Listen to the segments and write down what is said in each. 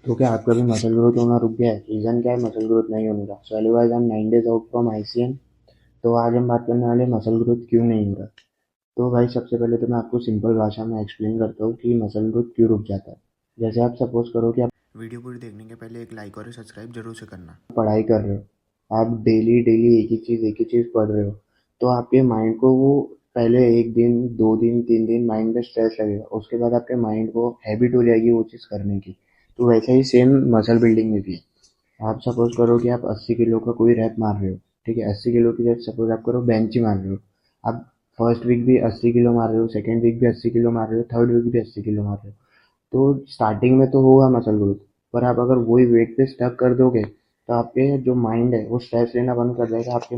तो क्या आपका भी मसल ग्रोथ होना रुक गया है? रीज़न क्या है मसल ग्रोथ नहीं होने का? So hello guys, I am 9 days out from ICM. तो आज हम बात करने वाले मसल ग्रोथ क्यों नहीं हो रहा। तो भाई सबसे पहले तो मैं आपको सिंपल भाषा में एक्सप्लेन करता हूँ कि मसल ग्रोथ क्यों रुक जाता है। जैसे आप सपोज करो कि आप वीडियो पूरी देखने के पहले एक लाइक और सब्सक्राइब जरूर से करना। पढ़ाई कर रहे हो, आप डेली डेली एक ही चीज़ पढ़ रहे हो, तो आपके माइंड को वो पहले एक दिन, 2 दिन, 3 दिन माइंड में स्ट्रेस लगेगा, उसके बाद आपके माइंड को हैबिट हो जाएगी वो चीज़ करने की। तो वैसे ही सेम मसल बिल्डिंग में भी है। आप सपोज करो कि आप 80 किलो का कोई रैप मार रहे हो, ठीक है। 80 किलो की रैप सपोज आप करो, बेंच ही मार रहे हो। आप फर्स्ट वीक भी 80 किलो मार रहे हो, सेकेंड वीक भी 80 किलो मार रहे हो, थर्ड वीक भी 80 किलो मार रहे हो। तो स्टार्टिंग में तो होगा मसल ग्रोथ, पर आप अगर वही वेट पे स्टक कर दोगे तो आपके जो माइंड है वो स्ट्रेस लेना बंद कर देगा। आपके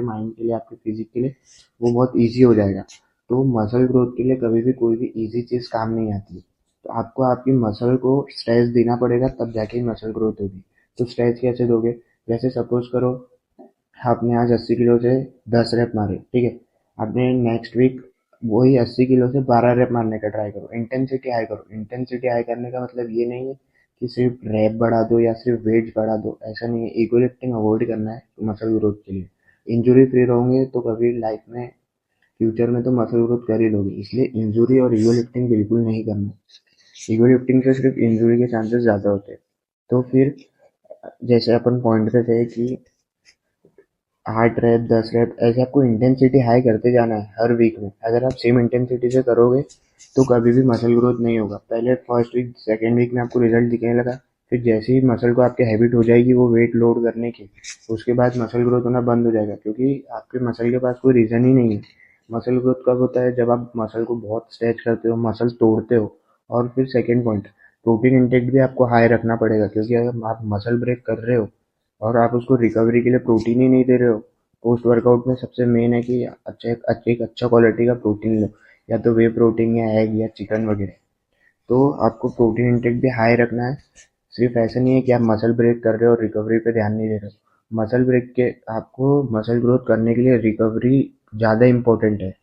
माइंड के लिए, आपके फिजिक के लिए वो बहुत ईजी हो जाएगा। तो मसल ग्रोथ के लिए कभी भी कोई भी ईजी चीज़ काम नहीं आती। तो आपको आपकी मसल को स्ट्रेस देना पड़ेगा, तब जाके मसल ग्रोथ होगी। तो स्ट्रेच कैसे दोगे? जैसे सपोज करो आपने आज 80 किलो से 10 रैप मारे, ठीक है। आपने नेक्स्ट वीक वही 80 किलो से 12 रैप मारने का ट्राई करो। इंटेंसिटी हाई करो। इंटेंसिटी हाई करने का मतलब ये नहीं है कि सिर्फ रैप बढ़ा दो या सिर्फ वेट बढ़ा दो, ऐसा नहीं है। ईगो लिफ्टिंग अवॉइड करना है मसल ग्रोथ के लिए। इंजुरी फ्री रहोगे तो कभी लाइफ में, फ्यूचर में तो मसल ग्रोथ कर ही लोगे। इसलिए इंजुरी और ईगो लिफ्टिंग बिल्कुल नहीं करना। ईगो लिफ्टिंग से सिर्फ इंजुरी के चांसेस ज़्यादा होते हैं। तो फिर जैसे अपन पॉइंट पे थे कि 8 रैप, 10 रैप, ऐसे आपको इंटेंसिटी हाई करते जाना है हर वीक में। अगर आप सेम इंटेंसिटी से करोगे तो कभी भी मसल ग्रोथ नहीं होगा। पहले फर्स्ट वीक, सेकेंड वीक में आपको रिजल्ट दिखने लगा, फिर जैसे ही मसल को आपकी हैबिट हो जाएगी वो वेट लोड करने की, उसके बाद मसल ग्रोथ होना बंद हो जाएगा, क्योंकि आपके मसल के पास कोई रीज़न ही नहीं है। मसल ग्रोथ कब होता है? जब आप मसल को बहुत स्ट्रेच करते हो, मसल तोड़ते हो। और फिर सेकेंड पॉइंट, प्रोटीन इंटेक भी आपको हाई रखना पड़ेगा, क्योंकि अगर आप मसल ब्रेक कर रहे हो और आप उसको रिकवरी के लिए प्रोटीन ही नहीं दे रहे हो। पोस्ट वर्कआउट में सबसे मेन है कि एक अच्छा क्वालिटी का प्रोटीन लो, या तो वे प्रोटीन या एग या चिकन वगैरह। तो आपको प्रोटीन इंटेक भी हाई रखना है। सिर्फ ऐसा नहीं है कि आप मसल ब्रेक कर रहे हो और रिकवरी पे ध्यान नहीं दे रहे हो। मसल ब्रेक के आपको मसल ग्रोथ करने के लिए रिकवरी ज़्यादा इंपॉर्टेंट है।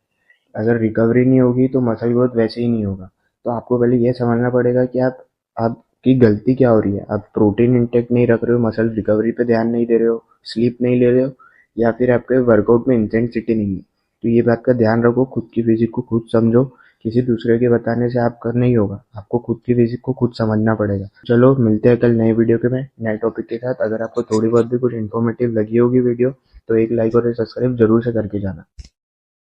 अगर रिकवरी नहीं होगी तो मसल ग्रोथ वैसे ही नहीं होगा। तो आपको पहले ये समझना पड़ेगा कि आपकी गलती क्या हो रही है। आप प्रोटीन इंटेक नहीं रख रहे हो, मसल रिकवरी पे ध्यान नहीं दे रहे हो, स्लीप नहीं ले रहे हो, या फिर आपके वर्कआउट में इंटेंसिटी नहीं है। तो ये बात का ध्यान रखो। खुद की फिजिक को खुद समझो। किसी दूसरे के बताने से आप कर नहीं होगा, आपको खुद की फिजिक को खुद समझना पड़ेगा। चलो मिलते हैं कल नए वीडियो के में, नए टॉपिक के साथ। अगर आपको थोड़ी बहुत भी कुछ इन्फॉर्मेटिव लगी होगी वीडियो, तो एक लाइक और सब्सक्राइब जरूर से करके जाना।